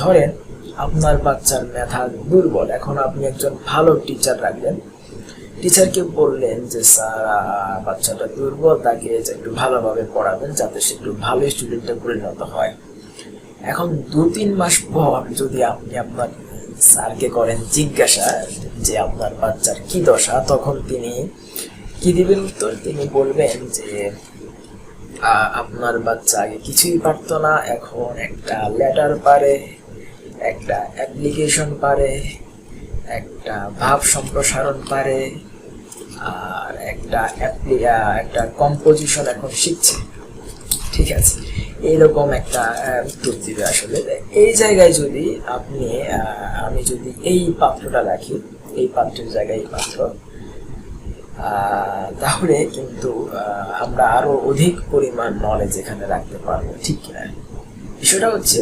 ধরেন আপনার বাচ্চার মেধা দুর্বল, এখন আপনি একজন ভালো টিচার রাখলেন, টিচারকে বললেন যে স্যার বাচ্চাটা দুর্বল, তাকে একটু ভালোভাবে পড়াবেন যাতে সে একটু ভালো স্টুডেন্টে পরিণত হয়। এখন 2-3 মাস পর যদি আপনি আপনার স্যারকে করেন জিজ্ঞাসা যে আপনার বাচ্চার কি দশা, তখন তিনি কি দিবেন উত্তর? তিনি বলবেন যে আপনার বাচ্চা আগে কিছুই পারতো না, এখন একটা লেটার পারে, একটা অ্যাপ্লিকেশন পারে, একটা ভাব সম্প্রসারণ পারে, আর একটা কম্পোজিশন এখন শিখছে। ঠিক আছে, এইরকম একটা উত্তর দিবে। আসলে এই জায়গায় যদি আমি যদি এই পাত্রটা রাখি, এই পাত্রের জায়গায় এই পাত্র, তাহলে কিন্তু আমরা আরো অধিক পরিমাণ নলেজ এখানে রাখতে পারবো। ঠিক কিনা? বিষয়টা হচ্ছে